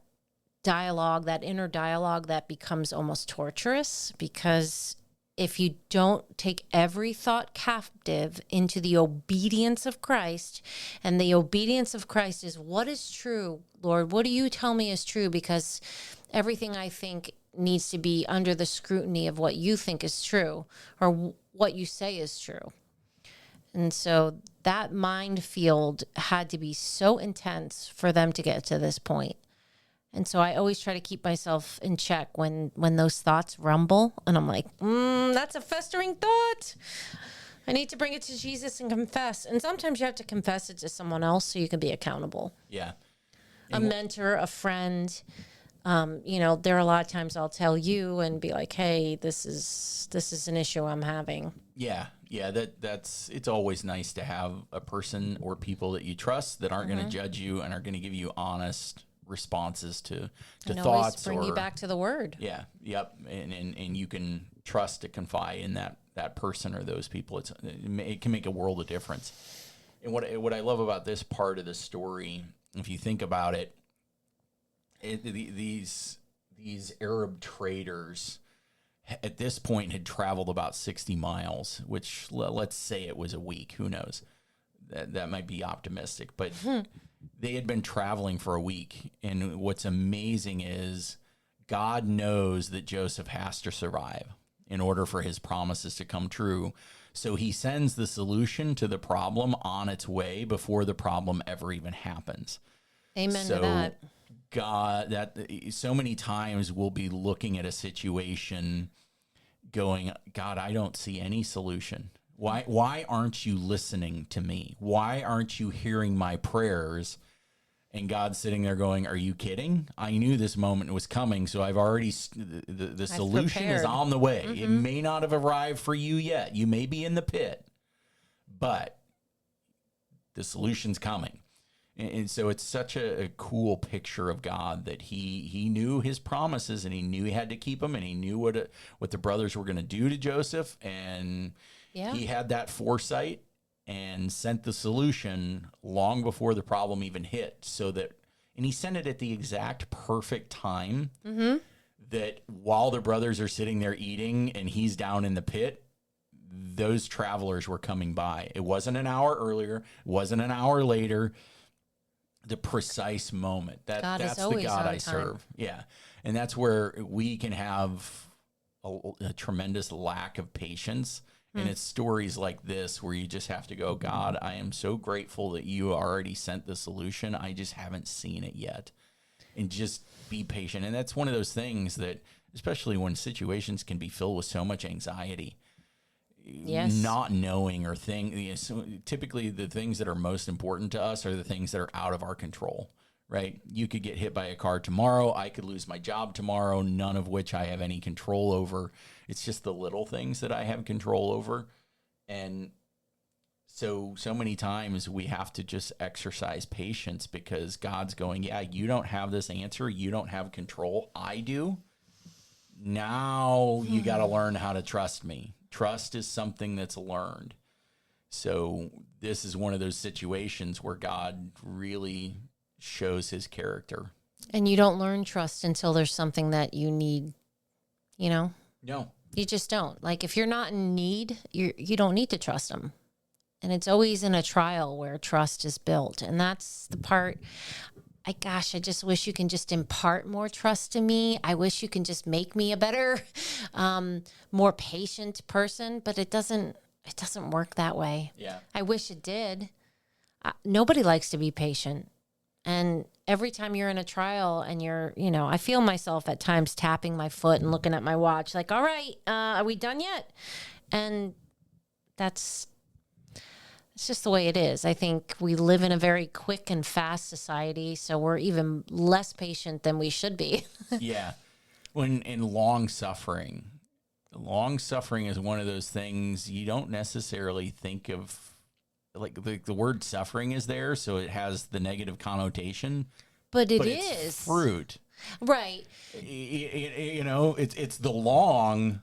dialogue, that inner dialogue that becomes almost torturous, because if you don't take every thought captive into the obedience of Christ, and the obedience of Christ is what is true, Lord, what do you tell me is true? Because everything I think needs to be under the scrutiny of what you think is true, or what you say is true. And so that minefield had to be so intense for them to get to this point. And so I always try to keep myself in check when those thoughts rumble, and I'm like, that's a festering thought. I need to bring it to Jesus and confess. And sometimes you have to confess it to someone else so you can be accountable. Yeah. A mentor, a friend. There are a lot of times I'll tell you and be like, hey, this is an issue I'm having. Yeah. Yeah. It's always nice to have a person or people that you trust that aren't going to judge you and are going to give you honest responses to and thoughts, bring you back to the word. Yeah. Yep. And you can trust to confide in that person or those people. It can make a world of difference. And what I love about this part of the story, if you think about it, these Arab traders at this point had traveled about 60 miles, which let's say it was a week. Who knows? That might be optimistic, but they had been traveling for a week. And what's amazing is God knows that Joseph has to survive in order for his promises to come true. So he sends the solution to the problem on its way before the problem ever even happens. Amen to that. God, that so many times we'll be looking at a situation going, God, I don't see any solution. Why aren't you listening to me? Why aren't you hearing my prayers? And God's sitting there going, are you kidding? I knew this moment was coming, so I've already, the solution is on the way. Mm-hmm. It may not have arrived for you yet. You may be in the pit, but the solution's coming. And so it's such a cool picture of God that he knew his promises, and he knew he had to keep them, and he knew what the brothers were going to do to Joseph, and he had that foresight and sent the solution long before the problem even hit. And he sent it at the exact perfect time that while the brothers are sitting there eating and he's down in the pit, those travelers were coming by. It wasn't an hour earlier, it wasn't an hour later. The precise moment. That's the God I serve. Yeah. And that's where we can have a tremendous lack of patience. And it's stories like this where you just have to go, God, I am so grateful that you already sent the solution. I just haven't seen it yet. And just be patient. And that's one of those things that, especially when situations can be filled with so much anxiety, not knowing or so typically the things that are most important to us are the things that are out of our control, right? You could get hit by a car tomorrow. I could lose my job tomorrow, none of which I have any control over. It's just the little things that I have control over. And so many times we have to just exercise patience because God's going, yeah, you don't have this answer. You don't have control. I do. Now you got to learn how to trust me. Trust is something that's learned. So this is one of those situations where God really shows his character. And you don't learn trust until there's something that you need, you know? No. You just don't. Like, if you're not in need, you don't need to trust them. And it's always in a trial where trust is built. And that's the part, I just wish you can just impart more trust to me. I wish you can just make me a better, more patient person. But it doesn't work that way. Yeah. I wish it did. Nobody likes to be patient. And every time you're in a trial and I feel myself at times tapping my foot and looking at my watch like, all right, are we done yet? And it's just the way it is. I think we live in a very quick and fast society, so we're even less patient than we should be. Yeah. When in long suffering is one of those things you don't necessarily think of. Like the word suffering is there, so it has the negative connotation. But it's is fruit, right? It's the long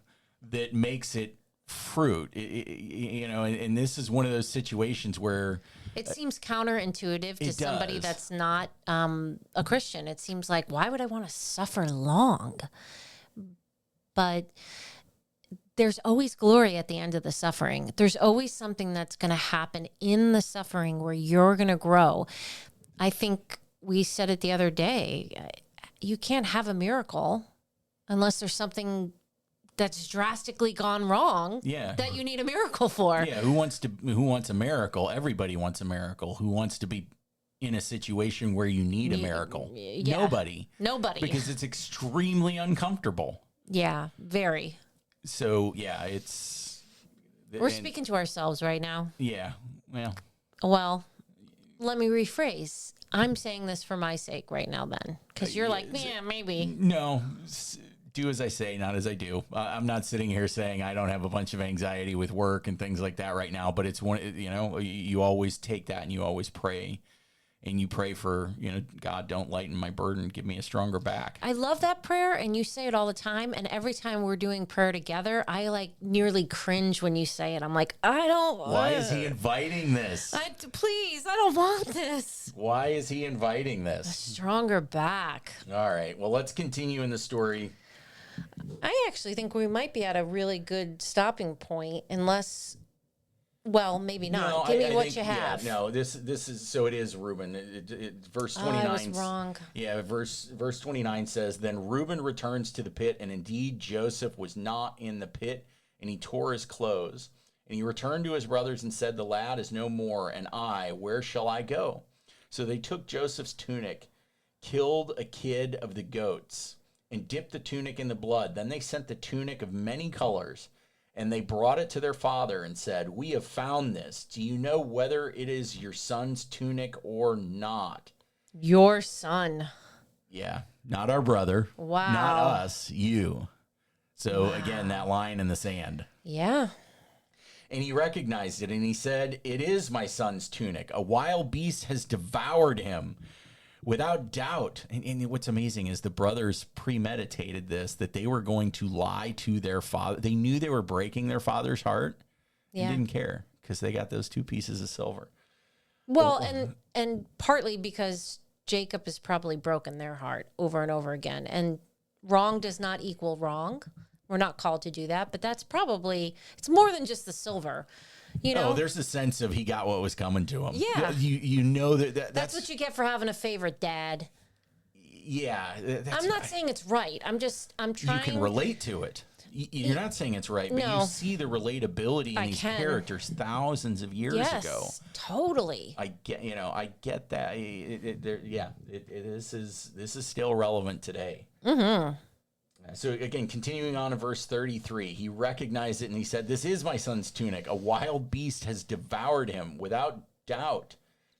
that makes it fruit. And this is one of those situations where it seems counterintuitive to somebody that's not a Christian. It seems like, why would I want to suffer long? But there's always glory at the end of the suffering. There's always something that's going to happen in the suffering where you're going to grow. I think we said it the other day. You can't have a miracle unless there's something that's drastically gone wrong that you need a miracle for. Yeah, who wants a miracle? Everybody wants a miracle. Who wants to be in a situation where you need a miracle? Yeah. Nobody. Because it's extremely uncomfortable. Yeah, very. So, yeah, we're speaking to ourselves right now. Yeah, Well, let me rephrase. I'm saying this for my sake right now then. Because you're like, yeah, maybe. No, do as I say, not as I do. I'm not sitting here saying I don't have a bunch of anxiety with work and things like that right now. But it's one, you always take that and you always pray. And you pray for, God, don't lighten my burden. Give me a stronger back. I love that prayer, and you say it all the time. And every time we're doing prayer together, I nearly cringe when you say it. I'm like, I don't. Why is he inviting this? Please, I don't want this. Why is he inviting this? A stronger back. All right. Well, let's continue in the story. I actually think we might be at a really good stopping point, unless. Well, maybe not. No, Give me I what think, you have. Yeah, no, this is so it is Reuben. Verse 29. I was wrong. Yeah, verse 29 says, "Then Reuben returns to the pit, and indeed Joseph was not in the pit, and he tore his clothes. And he returned to his brothers and said, 'The lad is no more, and I, where shall I go?' So they took Joseph's tunic, killed a kid of the goats, and dipped the tunic in the blood. Then they sent the tunic of many colors, and they brought it to their father and said, 'We have found this. Do you know whether it is your son's tunic or not?'" Your son. Yeah, not our brother. Wow. Not us, you. So again, that line in the sand. Yeah. And he recognized it, and he said, "It is my son's tunic. A wild beast has devoured him." Without doubt. And what's amazing is the brothers premeditated this, that they were going to lie to their father. They knew they were breaking their father's heart. Yeah. And didn't care because they got those 2 pieces of silver. Well, and partly because Jacob has probably broken their heart over and over again. And wrong does not equal wrong. We're not called to do that. But that's probably, it's more than just the silver. Oh, there's a sense of he got what was coming to him. Yeah. You know that's what you get for having a favorite dad. Yeah. I'm not saying it's right. I'm trying. You can relate to it. You're not saying it's right, but you see the relatability in these characters thousands of years ago. Totally. I get that. This is still relevant today. Mm-hmm. So again, continuing on in verse 33, he recognized it and he said, "This is my son's tunic. A wild beast has devoured him. Without doubt,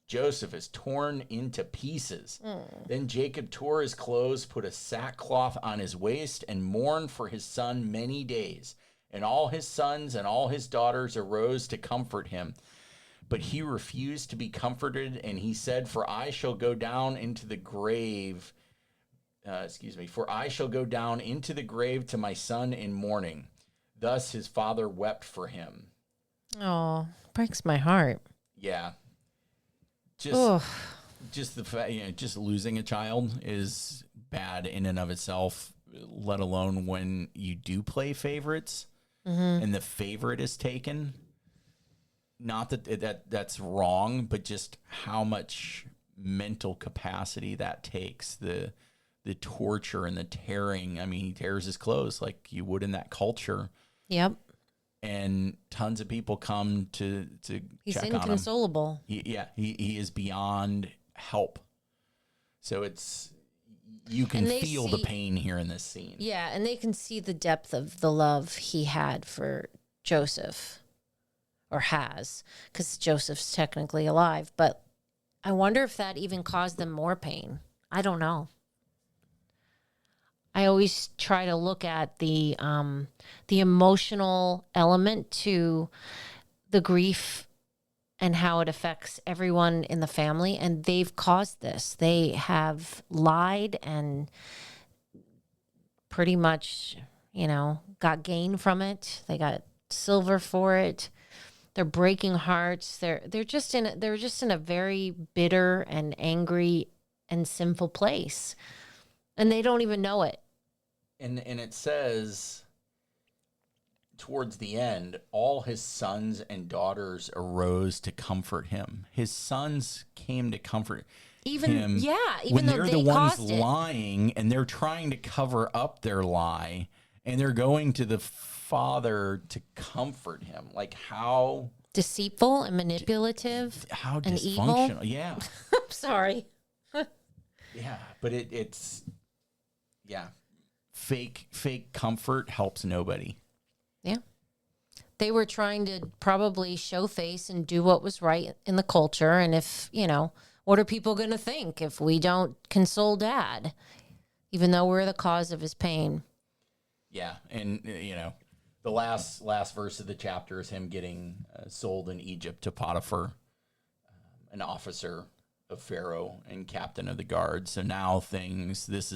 Joseph is torn into pieces." Then Jacob tore his clothes, put a sackcloth on his waist, and mourned for his son many days. And all his sons and all his daughters arose to comfort him. But he refused to be comforted, and he said, "For I shall go down into the grave. For I shall go down into the grave to my son in mourning." Thus his father wept for him. Oh, breaks my heart. Yeah. just the fact, just losing a child is bad in and of itself, let alone when you do play favorites and the favorite is taken. Not that's wrong, but just how much mental capacity that takes, the torture and the tearing. I mean, he tears his clothes like you would in that culture. Yep. And tons of people come to He's check on him. inconsolable. He is beyond help. So you can feel the pain here in this scene. Yeah, and they can see the depth of the love he had for Joseph, or has, because Joseph's technically alive. But I wonder if that even caused them more pain. I don't know. I always try to look at the emotional element to the grief and how it affects everyone in the family. And they've caused this. They have lied and pretty much, got gain from it. They got silver for it. They're breaking hearts. They're just in a very bitter and angry and sinful place. And they don't even know it. And it says towards the end, all his sons and daughters arose to comfort him. His sons came to comfort him. Yeah, even when though they're they the ones caused it. lying and they're trying to cover up their lie, and they're going to the father to comfort him. Like how Deceitful and manipulative. how and dysfunctional. evil. Yeah. I'm sorry. Yeah, but it's fake comfort helps nobody. Yeah. They were trying to probably show face and do what was right in the culture. And if, what are people going to think if we don't console Dad, even though we're the cause of his pain? Yeah, and the last verse of the chapter is him getting sold in Egypt to Potiphar, an officer of Pharaoh and captain of the guard. So now this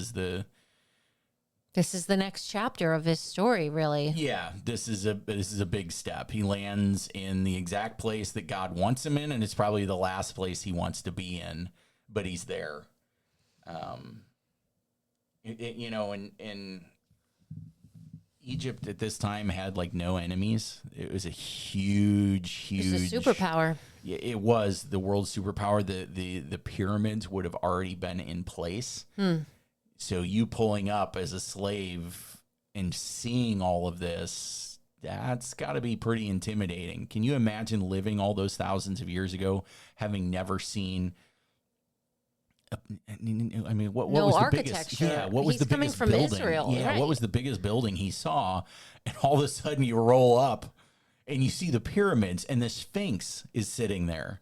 is the next chapter of his story, really. Yeah, this is a big step. He lands in the exact place that God wants him in, and it's probably the last place he wants to be in, but he's there. In Egypt at this time had like no enemies. It was a huge. It was a superpower. Yeah, it was the world's superpower. The pyramids would have already been in place. So you pulling up as a slave and seeing all of this, that's got to be pretty intimidating. Can you imagine living all those thousands of years ago, having never seen? What was the biggest? Yeah, what was the biggest building? He's coming from Israel. Yeah, right. What was the biggest building he saw? And all of a sudden, you roll up, and you see the pyramids, and the Sphinx is sitting there.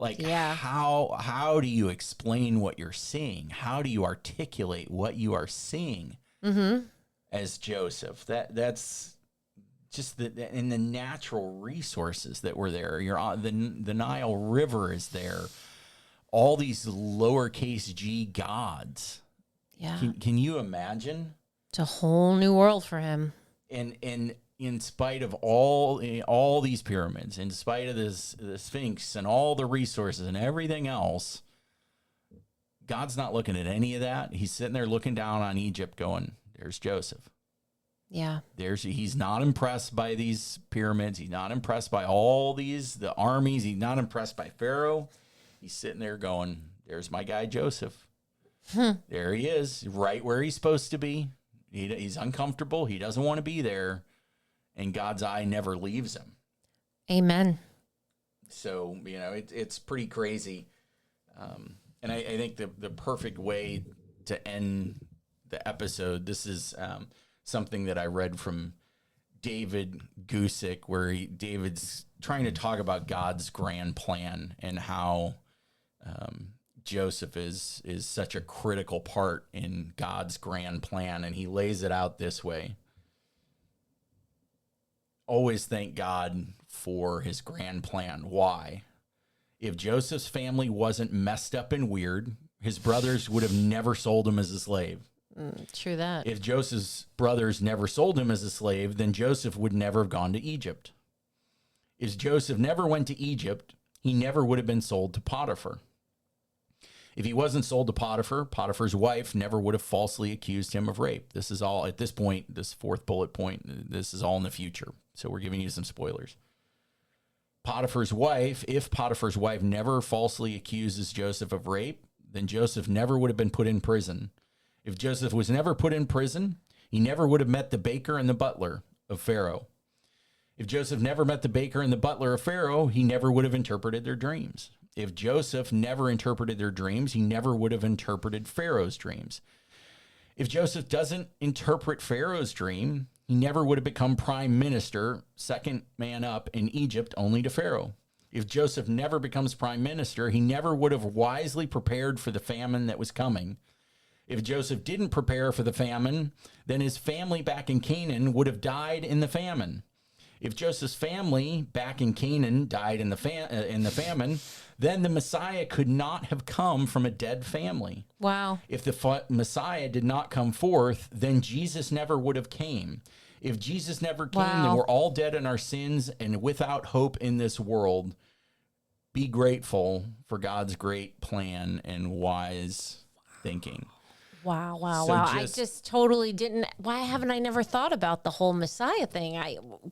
Like, how do you explain what you're seeing? How do you articulate what you are seeing as Joseph? That's just the natural resources that were there. The Nile River is there. All these lowercase g gods. Yeah. Can you imagine? It's a whole new world for him. And in spite of all these pyramids, in spite of the Sphinx and all the resources and everything else, God's not looking at any of that. He's sitting there looking down on Egypt going, there's Joseph. Yeah. He's not impressed by these pyramids. He's not impressed by the armies. He's not impressed by Pharaoh. He's sitting there going, there's my guy Joseph. There he is, right where he's supposed to be. He's uncomfortable. He doesn't want to be there. And God's eye never leaves him. Amen. So, it's pretty crazy. And I think the perfect way to end the episode, this is something that I read from David Gusick, where David's trying to talk about God's grand plan and how Joseph is such a critical part in God's grand plan. And he lays it out this way. Always thank God for his grand plan. Why? If Joseph's family wasn't messed up and weird, his brothers would have never sold him as a slave. True that. If Joseph's brothers never sold him as a slave, then Joseph would never have gone to Egypt. If Joseph never went to Egypt, he never would have been sold to Potiphar. If he wasn't sold to Potiphar, Potiphar's wife never would have falsely accused him of rape. This is all, at this point, this fourth bullet point, this is all in the future. So we're giving you some spoilers. Potiphar's wife, if Potiphar's wife never falsely accuses Joseph of rape, then Joseph never would have been put in prison. If Joseph was never put in prison, he never would have met the baker and the butler of Pharaoh. If Joseph never met the baker and the butler of Pharaoh, he never would have interpreted their dreams. If Joseph never interpreted their dreams, he never would have interpreted Pharaoh's dreams. If Joseph doesn't interpret Pharaoh's dream, he never would have become prime minister, second man up in Egypt, only to Pharaoh. If Joseph never becomes prime minister, he never would have wisely prepared for the famine that was coming. If Joseph didn't prepare for the famine, then his family back in Canaan would have died in the famine. If Joseph's family back in Canaan died in the famine, then the Messiah could not have come from a dead family. Wow. If the Messiah did not come forth, then Jesus never would have came. If Jesus never came, then we're all dead in our sins and without hope in this world. Be grateful for God's great plan and wise thinking. Wow. So I just totally didn't. Why haven't I never thought about the whole Messiah thing?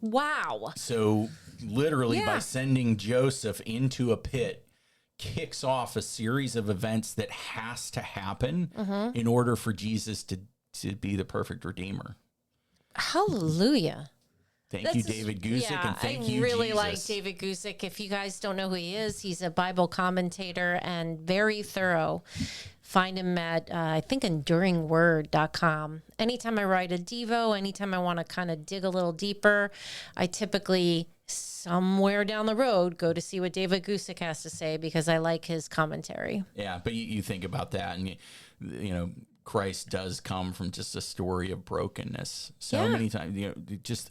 Wow. So literally by sending Joseph into a pit kicks off a series of events that has to happen in order for Jesus to be the perfect redeemer. Hallelujah. Thank you, David Gusick, and thank you, I really Jesus. like David Gusick. If you guys don't know who he is, he's a Bible commentator and very thorough. Find him at, I think, enduringword.com. Anytime I write a Devo, anytime I want to kind of dig a little deeper, I typically, somewhere down the road, go to see what David Gusick has to say because I like his commentary. Yeah, but you think about that, and, you know, Christ does come from just a story of brokenness. So many times, you know,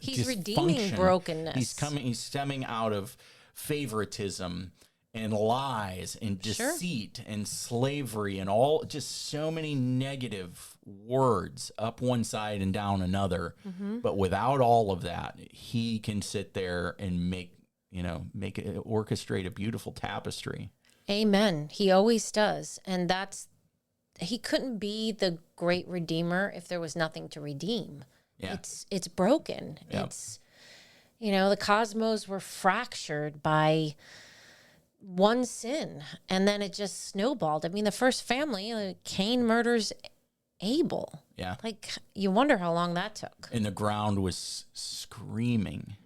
he's redeeming brokenness. He's stemming out of favoritism and lies and deceit and slavery and all, just so many negative words up one side and down another. But without all of that, he can sit there and orchestrate a beautiful tapestry. Amen. He always does. And he couldn't be the great redeemer if there was nothing to redeem. Yeah. It's broken. Yep. It's, the cosmos were fractured by one sin, and then it just snowballed. I mean, the first family, Cain murders Abel. Yeah. Like, you wonder how long that took. And the ground was screaming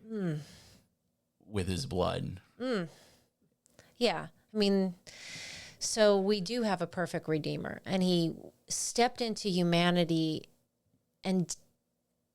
with his blood. Yeah. I mean, so we do have a perfect redeemer, and he stepped into humanity, and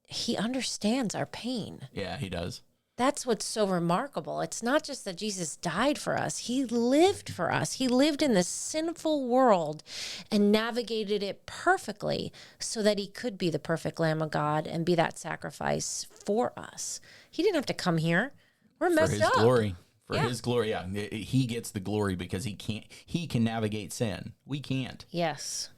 he understands our pain. Yeah, he does. That's what's so remarkable. It's not just that Jesus died for us. He lived for us. He lived in this sinful world and navigated it perfectly so that he could be the perfect Lamb of God and be that sacrifice for us. He didn't have to come here. We're messed up. For his glory. For his glory, yeah. He gets the glory because he can navigate sin. We can't. Yes.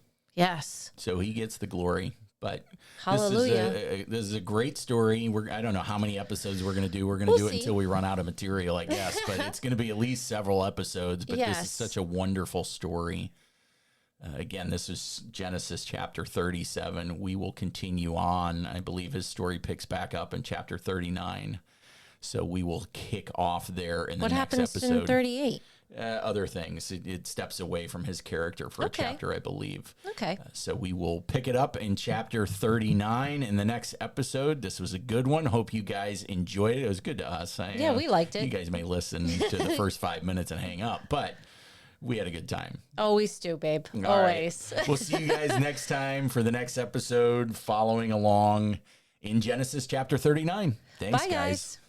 So he gets the glory. But hallelujah. This is a great story. I don't know how many episodes we're going to do. We're going to do it until we run out of material, I guess. But it's going to be at least several episodes. But this is such a wonderful story. Again, this is Genesis chapter 37. We will continue on. I believe his story picks back up in chapter 39. So we will kick off there in the next episode. What happens in 38? Other things. It steps away from his character for a chapter, I believe. Okay. So we will pick it up in chapter 39 in the next episode. This was a good one. Hope you guys enjoyed it. It was good to us. We liked it. You guys may listen to the first 5 minutes and hang up, but we had a good time. Always do, babe. All Always. Right. We'll see you guys next time for the next episode, following along in Genesis chapter 39. Thanks, Bye, guys.